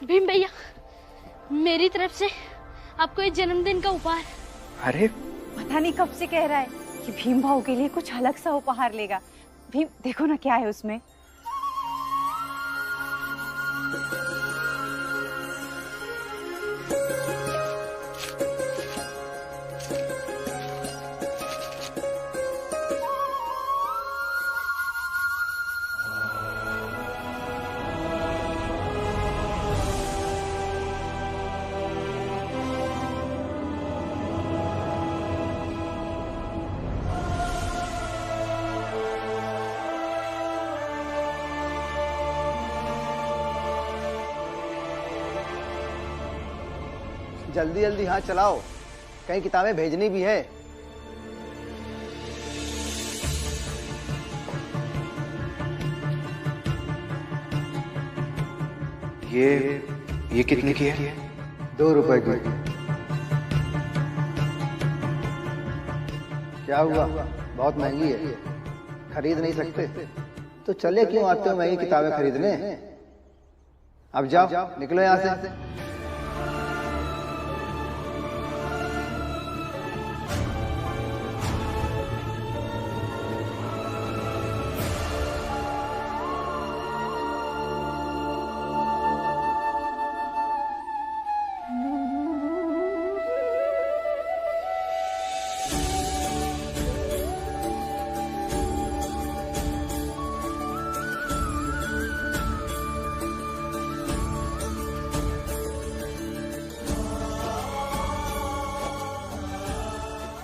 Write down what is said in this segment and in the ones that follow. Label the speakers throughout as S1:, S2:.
S1: भीम भैया, मेरी तरफ से आपको ये जन्मदिन का उपहार।
S2: अरे
S3: पता नहीं कब से कह रहा है कि भीम भाऊ के लिए कुछ अलग सा उपहार लेगा। भीम देखो ना क्या है उसमें।
S4: जल्दी जल्दी हाथ चलाओ, कई किताबें भेजनी भी है।
S2: ये कितने की है?
S4: 2 रुपए की। क्या हुआ, बहुत महंगी है, खरीद नहीं सकते? तो चले क्यों आते हो महंगी किताबें खरीदने? अब जाओ, निकलो यहाँ से।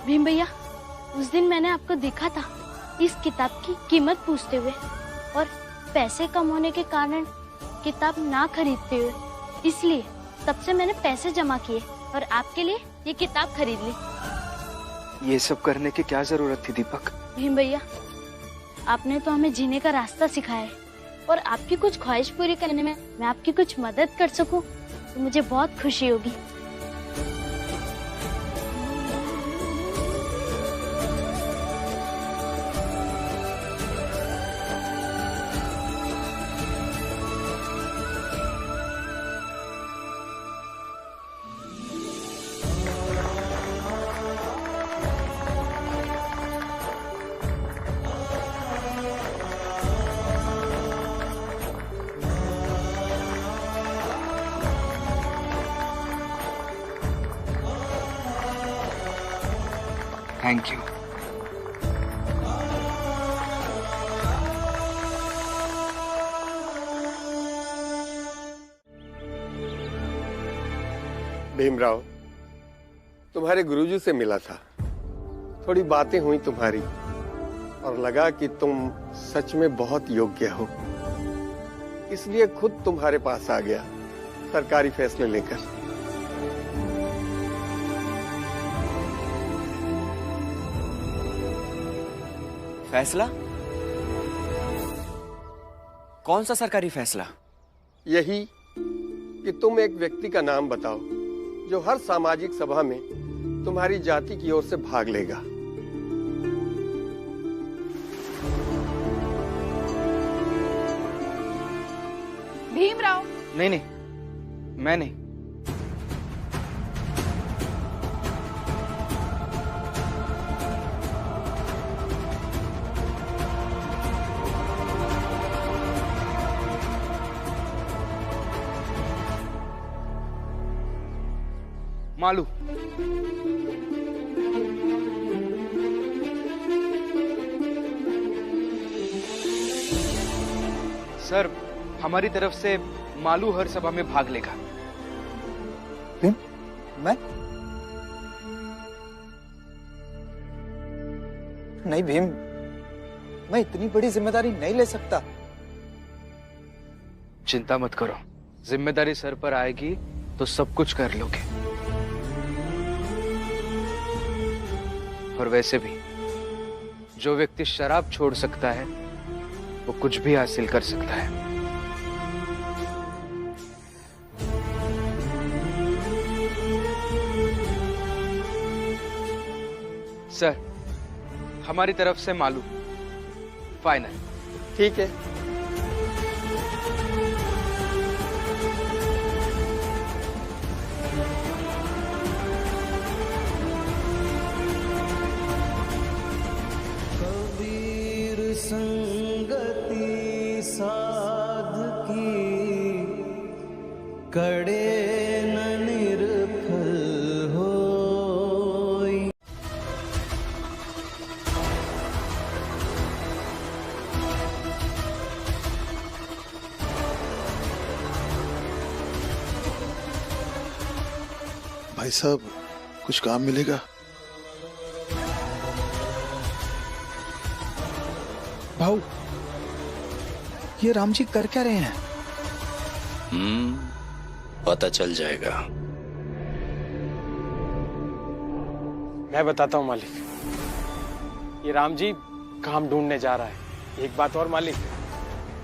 S1: भीम भैया, उस दिन मैंने आपको देखा था इस किताब की कीमत पूछते हुए और पैसे कम होने के कारण किताब ना खरीदते हुए, इसलिए तब से मैंने पैसे जमा किए और आपके लिए ये किताब खरीद ली।
S2: ये सब करने की क्या जरूरत थी दीपक?
S1: भीम भैया, आपने तो हमें जीने का रास्ता सिखाया है और आपकी कुछ ख्वाहिश पूरी करने में मैं आपकी कुछ मदद कर सकूं तो मुझे बहुत खुशी होगी।
S2: Thank you.
S5: भीमराव, तुम्हारे गुरुजी से मिला था, थोड़ी बातें हुई तुम्हारी और लगा कि तुम सच में बहुत योग्य हो, इसलिए खुद तुम्हारे पास आ गया सरकारी फैसले लेकर।
S6: फैसला? कौन सा सरकारी फैसला?
S5: यही कि तुम एक व्यक्ति का नाम बताओ जो हर सामाजिक सभा में तुम्हारी जाति की ओर से भाग लेगा।
S3: भीमराव।
S2: नहीं नहीं, मैं नहीं। मालू, सर हमारी तरफ से मालू हर सभा में भाग लेगा।
S4: भीम, मैं नहीं भीम, मैं इतनी बड़ी जिम्मेदारी नहीं ले सकता।
S2: चिंता मत करो, जिम्मेदारी सर पर आएगी तो सब कुछ कर लोगे। और वैसे भी जो व्यक्ति शराब छोड़ सकता है वो कुछ भी हासिल कर सकता है। सर हमारी तरफ से मालू फाइनल।
S5: ठीक है।
S7: रघुबीर संगति साधकी कड़े न निर्फल होई।
S8: भाई साहब, कुछ काम मिलेगा?
S2: भाऊ, ये राम जी कर क्या रहे हैं?
S9: पता चल जाएगा।
S10: मैं बताता हूँ मालिक। ये राम जी काम ढूंढने जा रहा है। एक बात और मालिक,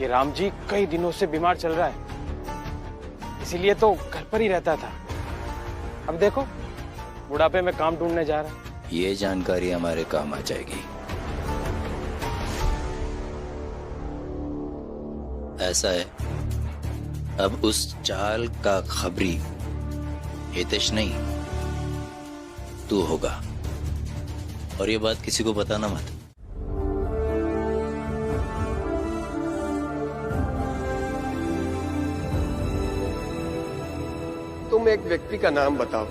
S10: ये राम जी कई दिनों से बीमार चल रहा है, इसीलिए तो घर पर ही रहता था। अब देखो, बुढ़ापे में काम ढूंढने जा रहा है।
S9: ये जानकारी हमारे काम आ जाएगी। ऐसा है, अब उस चाल का खबरी हितेश नहीं, तू होगा। और ये बात किसी को बताना मत।
S5: तुम एक व्यक्ति का नाम बताओ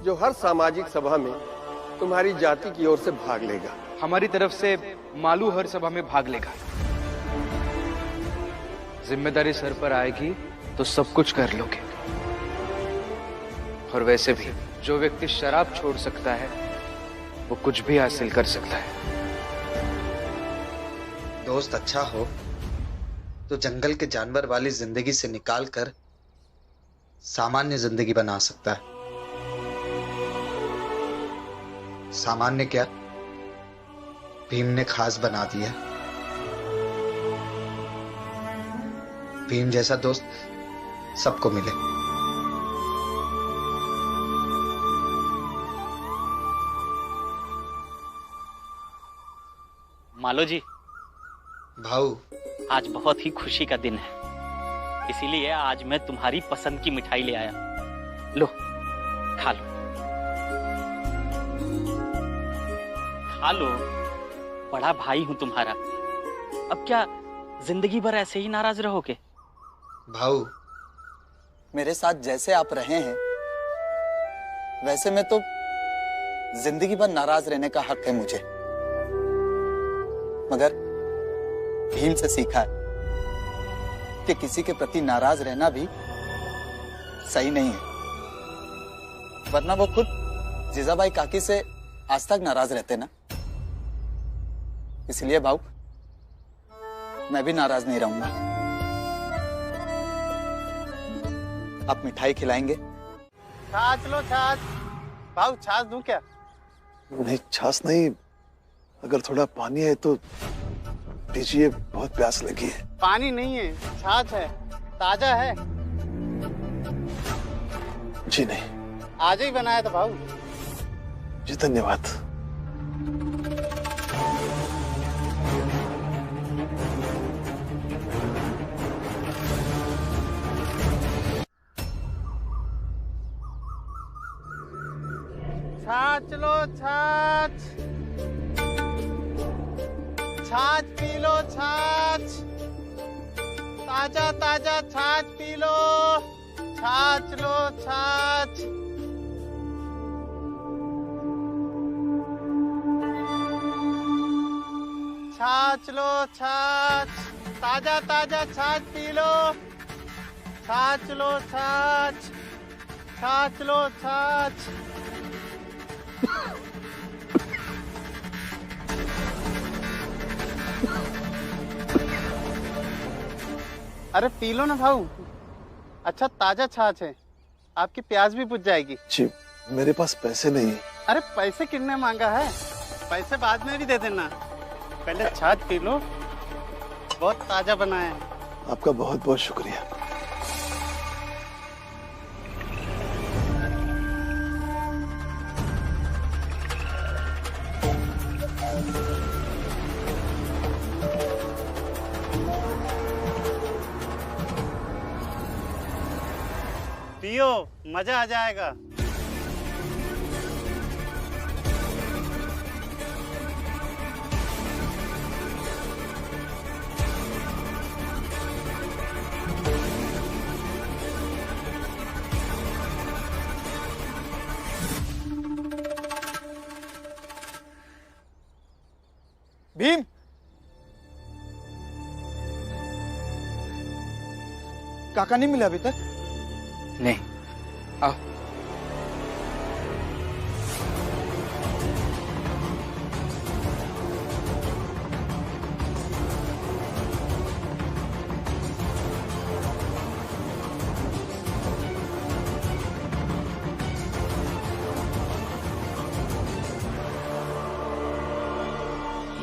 S5: जो हर सामाजिक सभा में तुम्हारी जाति की ओर से भाग लेगा।
S2: हमारी तरफ से मालू हर सभा में भाग लेगा। जिम्मेदारी सर पर आएगी तो सब कुछ कर लोगे। और वैसे भी जो व्यक्ति शराब छोड़ सकता है वो कुछ भी हासिल कर सकता है।
S11: दोस्त अच्छा हो तो जंगल के जानवर वाली जिंदगी से निकाल कर सामान्य जिंदगी बना सकता है। सामान्य क्या, भीम ने खास बना दिया। भीम जैसा दोस्त सबको मिले।
S12: मालो जी,
S11: भाऊ,
S12: आज बहुत ही खुशी का दिन है, इसीलिए आज मैं तुम्हारी पसंद की मिठाई ले आया। लो, खा लो, खा लो। बड़ा भाई हूं तुम्हारा। अब क्या जिंदगी भर ऐसे ही नाराज रहोगे?
S11: भाऊ, मेरे साथ जैसे आप रहे हैं वैसे में तो जिंदगी भर नाराज रहने का हक है मुझे। मगर भीम से सीखा है कि किसी के प्रति नाराज रहना भी सही नहीं है, वरना वो खुद जीजाबाई काकी से आज तक नाराज रहते ना। इसलिए भाऊ, मैं भी नाराज नहीं रहूंगा। आप मिठाई खिलाएंगे?
S10: छाछ लो, छाछ। भाऊ, छाछ दूं क्या?
S8: नहीं, छाछ नहीं, अगर थोड़ा पानी है तो दीजिए, बहुत प्यास लगी है।
S10: पानी नहीं है, छाछ है, ताजा है।
S8: जी नहीं,
S10: आज ही बनाया था भाऊ।
S8: जी धन्यवाद।
S10: छाछ लो, छाछ। छाछ पी लो, छाछ। ताजा ताजा छाछ पी लो। छाछ लो, छाछ। छाछ लो, छाछ। ताजा ताजा छाछ पी लो। छाछ लो, छाछ। छाछ लो, छाछ। अरे पी लो ना भाऊ, अच्छा ताजा छाछ है, आपकी प्यास भी बुझ जाएगी।
S8: जी, मेरे पास पैसे नहीं।
S10: अरे पैसे कितने मांगा है, पैसे बाद में भी दे देना, पहले छाछ पी लो, बहुत ताजा बनाया है।
S8: आपका बहुत बहुत शुक्रिया।
S10: पियो, मजा आ जाएगा।
S11: काका नहीं मिला अभी तक?
S2: नहीं। आओ।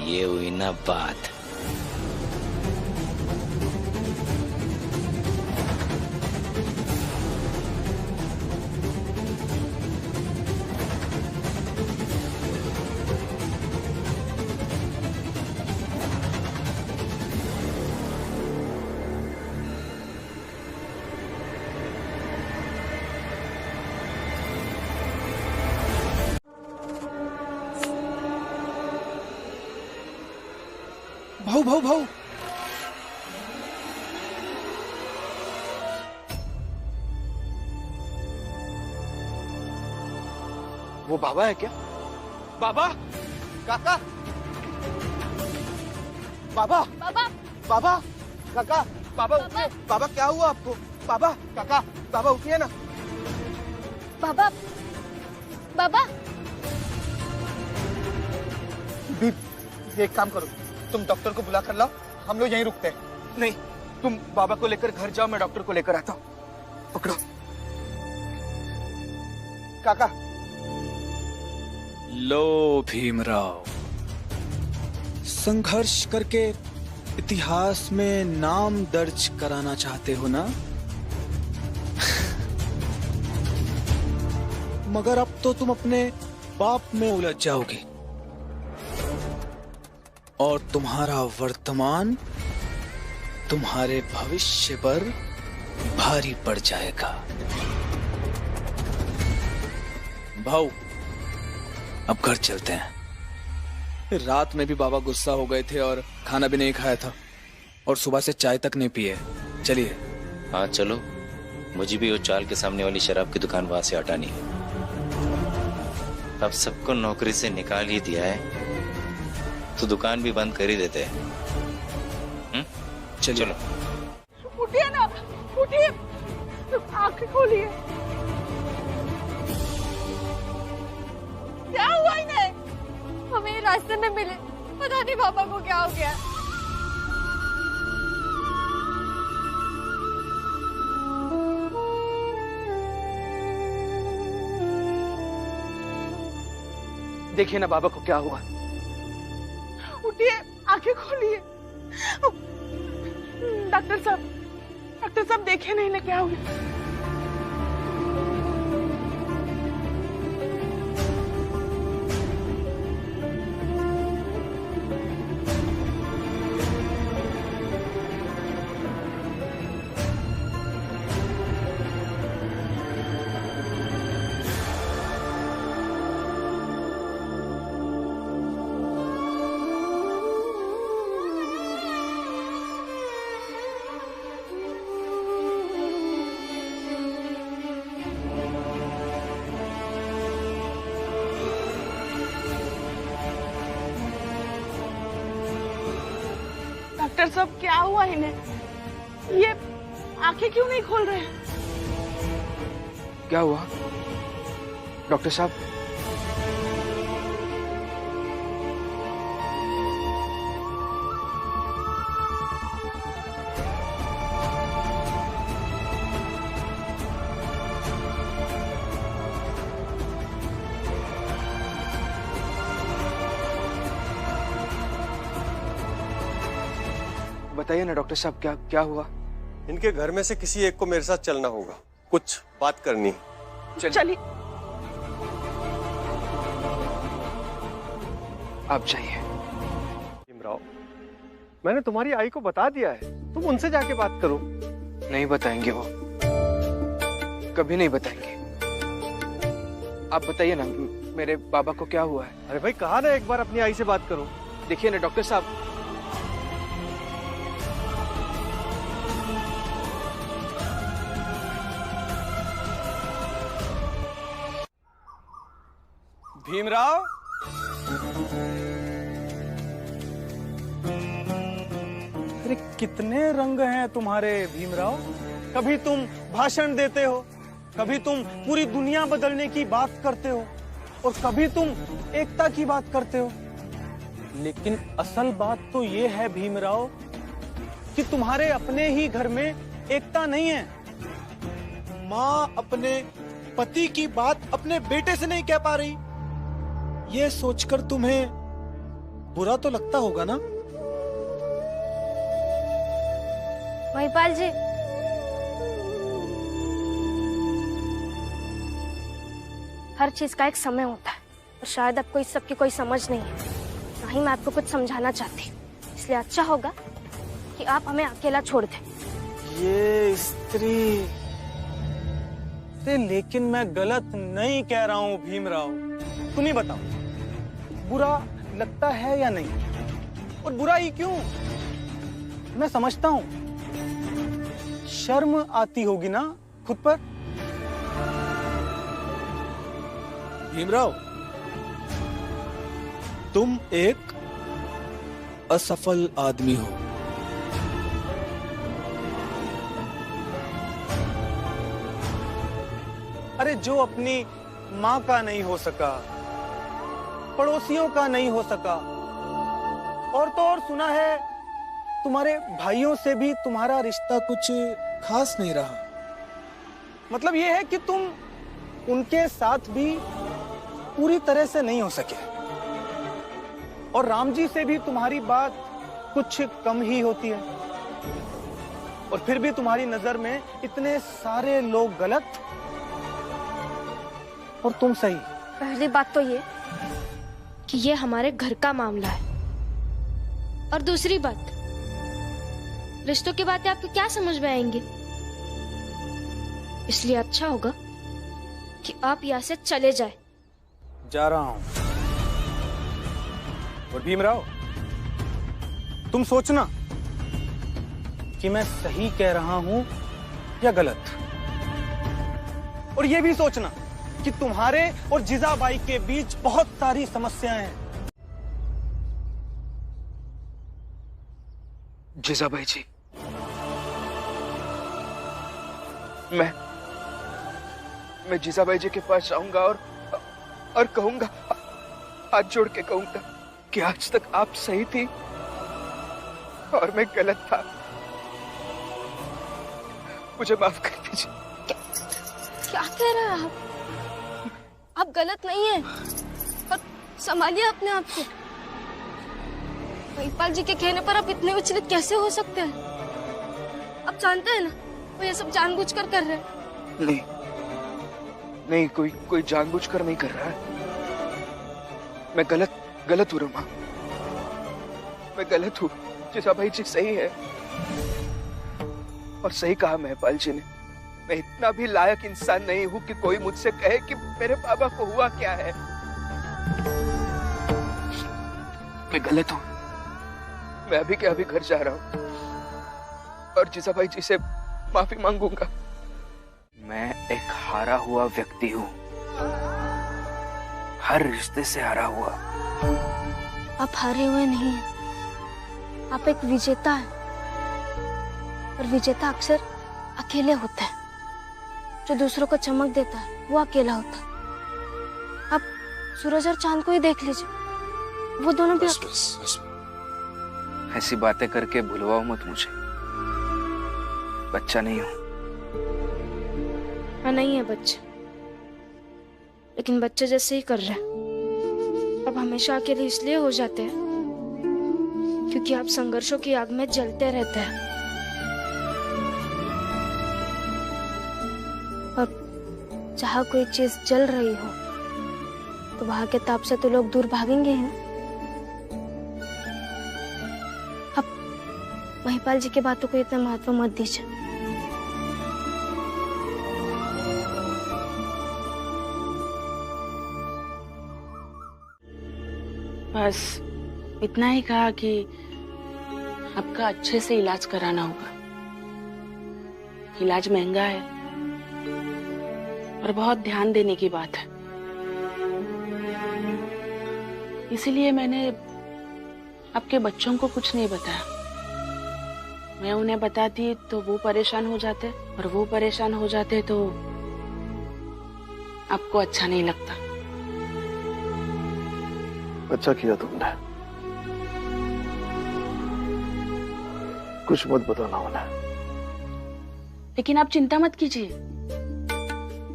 S9: ये हुई ना बात।
S11: भाऊ भाऊ भाऊ,
S2: वो बाबा है क्या?
S11: बाबा, काका, बाबा,
S1: बाबा,
S11: बाबा, काका, बाबा उठिए। बाबा क्या हुआ आपको? बाबा, काका, बाबा उठिए ना।
S1: बाबा, बाबा।
S11: भीम, एक काम करो, तुम डॉक्टर को बुला कर लाओ, हम लोग यहीं रुकते हैं। नहीं, तुम बाबा को लेकर घर जाओ, मैं डॉक्टर को लेकर आता हूँ। पकड़ो। काका।
S8: लो भीमराव, संघर्ष करके इतिहास में नाम दर्ज कराना चाहते हो ना? मगर अब तो तुम अपने पाप में उलझ जाओगे और तुम्हारा वर्तमान तुम्हारे भविष्य पर भारी पड़ जाएगा। भाऊ, अब घर चलते हैं। रात में भी बाबा गुस्सा हो गए थे और खाना भी नहीं खाया था और सुबह से चाय तक नहीं पिए। चलिए।
S9: हाँ चलो, मुझे भी वो चाल के सामने वाली शराब की दुकान वहां से हटानी है। अब सबको नौकरी से निकाल ही दिया है तो दुकान भी बंद कर ही देते हैं।
S8: चलो।
S3: उठिए ना, उठिए, आंखें खोलिए। क्या हुआ इन्हें? हमें रास्ते में मिले, पता नहीं पापा को क्या हो गया।
S2: देखिए ना बाबा को क्या हुआ।
S3: उठिए, आंखें खोलिए। डॉक्टर साहब देखे नहीं ना क्या हो गया। डॉक्टर साहब क्या हुआ इन्हें? ये आंखें क्यों नहीं खोल रहे?
S2: क्या हुआ डॉक्टर साहब? बताइए ना डॉक्टर साहब, क्या हुआ?
S5: इनके घर में से किसी एक को मेरे साथ चलना होगा, कुछ बात करनी है।
S3: चलिए।
S2: आप जाइए।
S5: भीमराव, मैंने तुम्हारी आई को बता दिया है, तुम उनसे जाके बात करो।
S2: नहीं बताएंगे वो, कभी नहीं बताएंगे। आप बताइए ना मेरे बाबा को क्या हुआ है?
S5: अरे भाई कहा ना एक बार अपनी आई से बात करो।
S2: देखिए ना डॉक्टर साहब,
S6: भीमराव,
S10: अरे कितने रंग हैं तुम्हारे भीमराव? कभी तुम भाषण देते हो, कभी तुम पूरी दुनिया बदलने की बात करते हो, और कभी तुम एकता की बात करते हो। लेकिन असल बात तो ये है भीमराव कि तुम्हारे अपने ही घर में एकता नहीं है।
S13: माँ अपने पति की बात अपने बेटे से नहीं कह पा रही, ये सोचकर तुम्हें बुरा तो लगता होगा ना?
S1: महिपाल जी, हर चीज का एक समय होता है और शायद आपको इस सब की कोई समझ नहीं है, ना ही मैं आपको कुछ समझाना चाहती, इसलिए अच्छा होगा कि आप हमें अकेला छोड़ दें।
S10: ये स्त्री लेकिन मैं गलत नहीं कह रहा हूं भीमराव, तुम ही बताओ बुरा लगता है या नहीं, और बुरा ही क्यों? मैं समझता हूं शर्म आती होगी ना खुद पर।
S13: भीमराव, तुम एक असफल आदमी हो।
S10: अरे जो अपनी माँ का नहीं हो सका, पड़ोसियों का नहीं हो सका, और तो और सुना है तुम्हारे भाइयों से भी तुम्हारा रिश्ता
S13: कुछ खास नहीं रहा।
S10: मतलब ये है कि तुम उनके साथ भी पूरी तरह से नहीं हो सके, और राम जी से भी तुम्हारी बात कुछ कम ही होती है, और फिर भी तुम्हारी नजर में इतने सारे लोग गलत और तुम सही।
S1: पहली बात तो ये कि ये हमारे घर का मामला है, और दूसरी बात, रिश्तों की बातें आपको क्या समझ में आएंगी, इसलिए अच्छा होगा कि आप यहाँ से चले जाए।
S10: जा रहा हूं। और भीमराव, तुम सोचना कि मैं सही कह रहा हूं या गलत, और ये भी सोचना कि तुम्हारे और जीजाबाई के बीच बहुत सारी समस्याएं हैं।
S2: जीजाबाई जी, मैं जीजाबाई जी के पास जाऊंगा और कहूंगा, हाथ जोड़ के कहूंगा कि आज तक आप सही थी और मैं गलत था, मुझे माफ कर दीजिए।
S1: क्या कह रहे हैं आप गलत नहीं है, और संभालिए अपने आप को। महिपाल जी के कहने पर आप इतने विचलित कैसे हो सकते हैं? आप जानते हैं ना वो ये सब जानबूझकर कर रहे हैं।
S2: नहीं, कोई जानबूझकर नहीं कर रहा है। मैं गलत हूँ रमा, मैं गलत हूँ। जीजाबाई जी सही है, और सही कहा महिपाल जी ने। मैं इतना भी लायक इंसान नहीं हूं कि कोई मुझसे कहे कि मेरे बाबा को हुआ क्या है। मैं गलत हूं। मैं अभी के अभी घर जा रहा हूं और जीजाबाई जी से माफी मांगूंगा। मैं एक हारा हुआ व्यक्ति हूं, हर रिश्ते से हारा हुआ।
S1: आप हारे हुए नहीं हैं, आप एक विजेता हैं, और विजेता अक्सर अकेले होता है। जो दूसरों को चमक देता है वो अकेला होता है। आप सूरज और चांद को ही देख लीजिए, वो दोनों भी
S2: बस। ऐसी बातें करके भुलवाओ मत मुझे। बच्चा नहीं हूं।
S1: हाँ, नहीं है बच्चा, लेकिन बच्चे जैसे ही कर रहे हैं। अब हमेशा अकेले इसलिए हो जाते हैं क्योंकि आप संघर्षों की आग में जलते रहते हैं, और जहाँ कोई चीज जल रही हो तो वहां के ताप से तो लोग दूर भागेंगे ही ना। अब महिपाल जी की बातों को इतना महत्व मत दीजिए।
S14: बस इतना ही कहा कि आपका अच्छे से इलाज कराना होगा। इलाज महंगा है और बहुत ध्यान देने की बात है, इसीलिए मैंने आपके बच्चों को कुछ नहीं बताया। मैं उन्हें बताती तो वो परेशान हो जाते, और वो परेशान हो जाते तो आपको अच्छा नहीं लगता।
S15: अच्छा किया तुमने। कुछ मत बताना उन्हें।
S14: लेकिन आप चिंता मत कीजिए,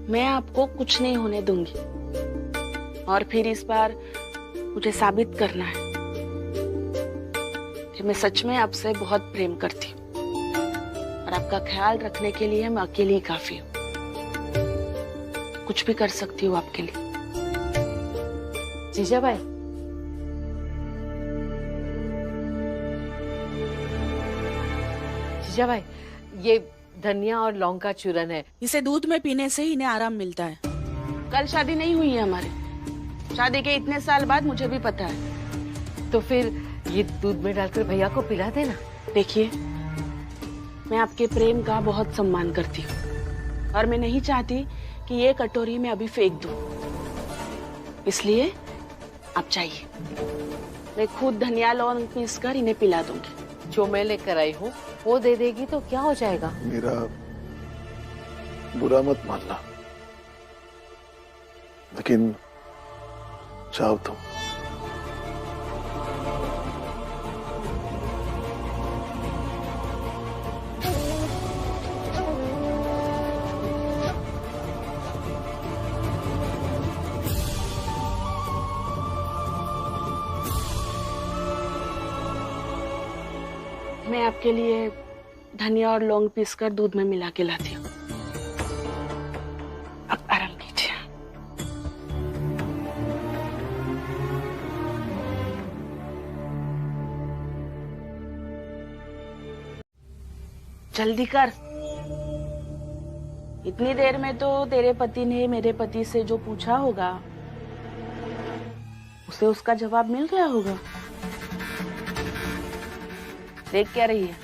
S14: मैं आपको कुछ नहीं होने दूंगी। और फिर इस बार मुझे साबित करना है कि मैं सच में आपसे बहुत प्रेम करती हूँ, और आपका ख्याल रखने के लिए मैं अकेली ही काफी हूँ। कुछ भी कर सकती हूँ आपके लिए।
S3: जीजाबाई, जीजाबाई, ये धनिया और लौंग का चूरन है।
S14: इसे दूध में पीने से इन्हें आराम मिलता है। कल शादी नहीं हुई है हमारे, शादी के इतने साल बाद मुझे भी पता है।
S3: तो फिर ये दूध में डालकर भैया को पिला देना।
S14: देखिए, मैं आपके प्रेम का बहुत सम्मान करती हूँ, और मैं नहीं चाहती कि ये कटोरी में अभी फेंक दूं। इसलिए आप चाहिए, मैं खुद धनिया लौंग पीस कर इन्हें पिला दूंगी।
S3: जो मैं लेकर आई हूँ वो दे देगी तो क्या हो जाएगा?
S15: मेरा बुरा मत मानना, लेकिन जाओ तुम।
S14: मैं आपके लिए धनिया और लौंग पीसकर दूध में मिला के लाती हूँ। अब आराम कीजिए। जल्दी कर। इतनी देर में तो तेरे पति ने मेरे पति से जो पूछा होगा उसे उसका जवाब मिल गया होगा। देख क्या रही है?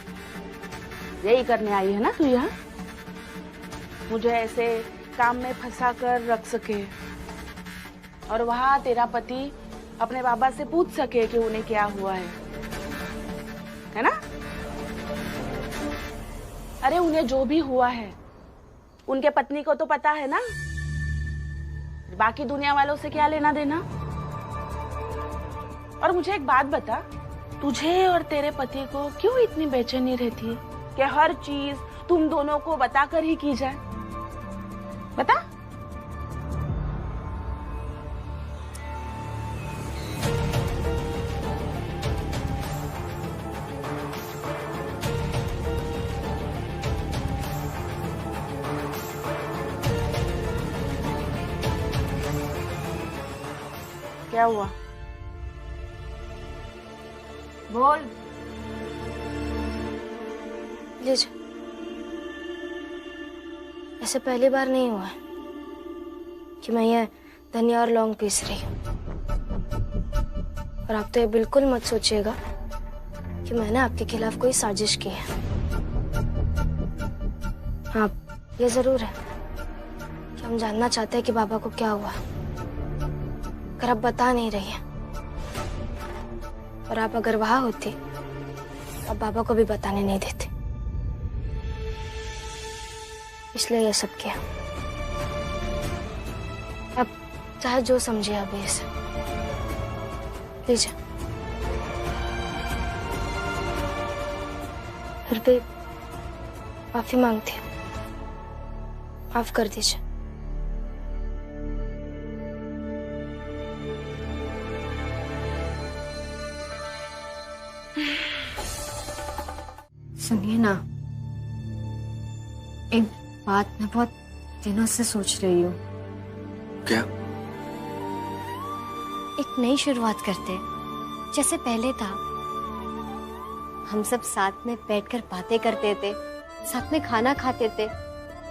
S14: यही करने आई है ना तू यहाँ? मुझे ऐसे काम में फंसा कर रख सके, और वहां तेरा पति अपने बाबा से पूछ सके कि उन्हें क्या हुआ है ना? अरे उन्हें जो भी हुआ है उनके पत्नी को तो पता है ना, बाकी दुनिया वालों से क्या लेना देना। और मुझे एक बात बता, तुझे और तेरे पति को क्यों इतनी बेचैनी रहती है कि हर चीज तुम दोनों को बताकर ही की जाए? बता। क्या हुआ? बोल।
S1: लीजिए, ऐसे पहली बार नहीं हुआ कि मैं ये धनिया और लौंग पीस रही हूँ। और आप तो ये बिल्कुल मत सोचिएगा कि मैंने आपके खिलाफ कोई साजिश की है। हाँ, ये जरूर है कि हम जानना चाहते हैं कि बाबा को क्या हुआ, अगर आप बता नहीं रही हैं। और आप अगर वहां होती तो आप बाबा को भी बताने नहीं देते, इसलिए ये सब किया। अब चाहे जो समझिए आप इसे। लीजिए। फिर भी माफी मांगती हूँ, माफ कर दीजिए।
S16: सुनिए ना, एक बात मैं बहुत दिनों से सोच रही हूँ।
S2: क्या?
S16: एक नई शुरुआत करते हैं, जैसे पहले था। हम सब साथ में बैठकर बातें करते थे, साथ में खाना खाते थे,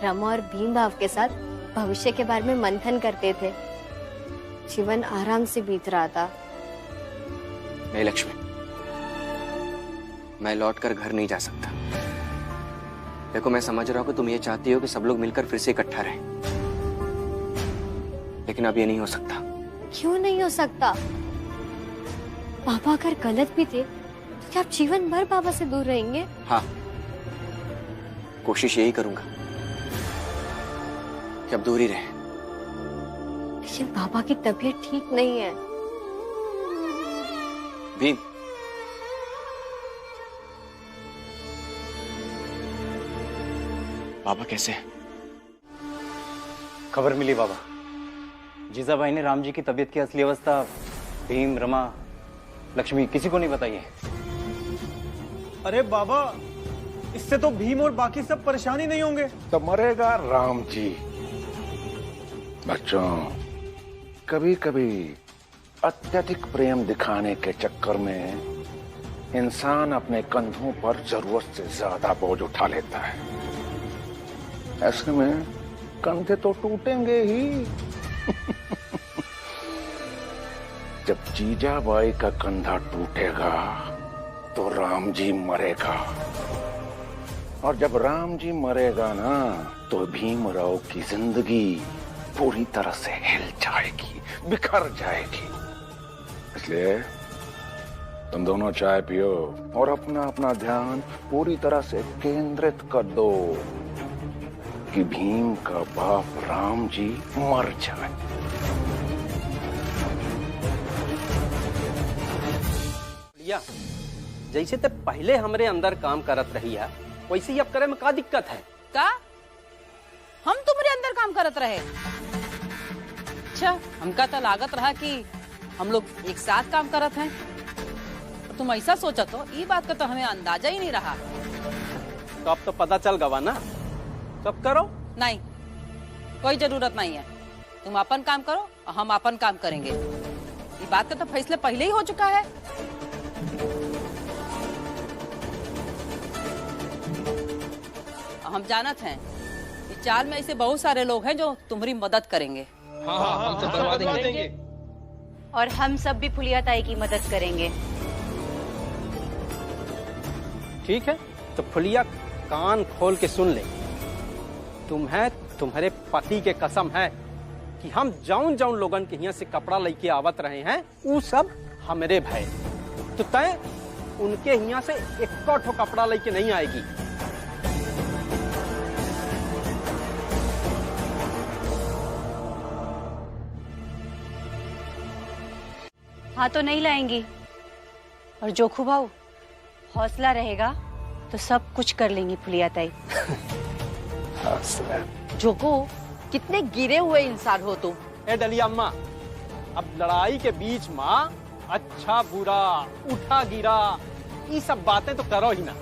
S16: रमा और भीम भाव के साथ भविष्य के बारे में मंथन करते थे। जीवन आराम से बीत रहा था।
S2: नहीं लक्ष्मी, मैं लौटकर घर नहीं जा सकता। देखो, मैं समझ रहा हूँ कि तुम ये चाहती हो कि सब लोग मिलकर फिर से इकट्ठा रहें, लेकिन अब ये नहीं हो सकता।
S16: क्यों नहीं हो सकता? बाबा अगर गलत भी थे तो क्या आप जीवन भर बाबा से दूर रहेंगे?
S2: हाँ, कोशिश यही करूंगा कि अब दूर ही रहे।
S16: लेकिन बाबा की तबीयत ठीक नहीं है।
S2: भीम, बाबा कैसे हैं?
S12: खबर मिली बाबा, जीजाबाई ने राम जी की तबीयत की असली अवस्था भीम, रमा, लक्ष्मी किसी को नहीं बताई है।
S13: अरे बाबा, इससे तो भीम और बाकी सब परेशान ही नहीं होंगे।
S15: तो मरेगा राम जी। बच्चों, कभी कभी अत्यधिक प्रेम दिखाने के चक्कर में इंसान अपने कंधों पर जरूरत से ज्यादा बोझ उठा लेता है। ऐसे में कंधे तो टूटेंगे ही। जब जीजाबाई का कंधा टूटेगा तो राम जी मरेगा, और जब राम जी मरेगा ना तो भीमराव की जिंदगी पूरी तरह से हिल जाएगी, बिखर जाएगी। इसलिए तुम दोनों चाय पियो और अपना अपना ध्यान पूरी तरह से केंद्रित कर दो कि भीम का बाप राम जी मर जाए।
S17: जैसे ते पहले हमरे अंदर काम करत रही है, वैसे ही अब करे में का दिक्कत है?
S14: का हम तुम्हारे अंदर काम करत रहे? अच्छा, हमका तो लागत रहा कि हम लोग एक साथ काम करत हैं। तुम ऐसा सोचा तो ये बात का तो हमें अंदाजा ही नहीं रहा।
S17: तो अब तो पता चल गवा ना, सब करो।
S14: नहीं, कोई जरूरत नहीं है। तुम अपन काम करो और हम अपन काम करेंगे। ये बात का तो फैसला पहले ही हो चुका है। हम जानत हैं इस चाल में ऐसे बहुत सारे लोग हैं जो तुम्हारी मदद करेंगे।
S8: हाँ, हम तो करवा देंगे।
S3: और हम सब भी फुलिया ताई की मदद करेंगे।
S17: ठीक है, तो फुलिया कान खोल के सुन ले। तुम्हें तुम्हारे पति के कसम है कि हम जौन जौन लोगन के यहाँ से कपड़ा लेके आवत रहे हैं वो सब हमरे भाई। तो तय उनके यहाँ से एक ठो कपड़ा लेके नहीं आएगी।
S3: हाँ, तो नहीं लाएंगी। और जोखू भाऊ, हौसला रहेगा तो सब कुछ कर लेंगी फुलिया ताई।
S14: जोको, कितने गिरे हुए इंसान हो तुम।
S17: ए डलिया अम्मा, अब लड़ाई के बीच माँ अच्छा बुरा उठा गिरा ये सब बातें तो करो ही ना।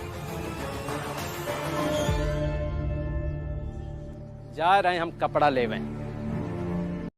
S17: जा रहे हम कपड़ा लेवे।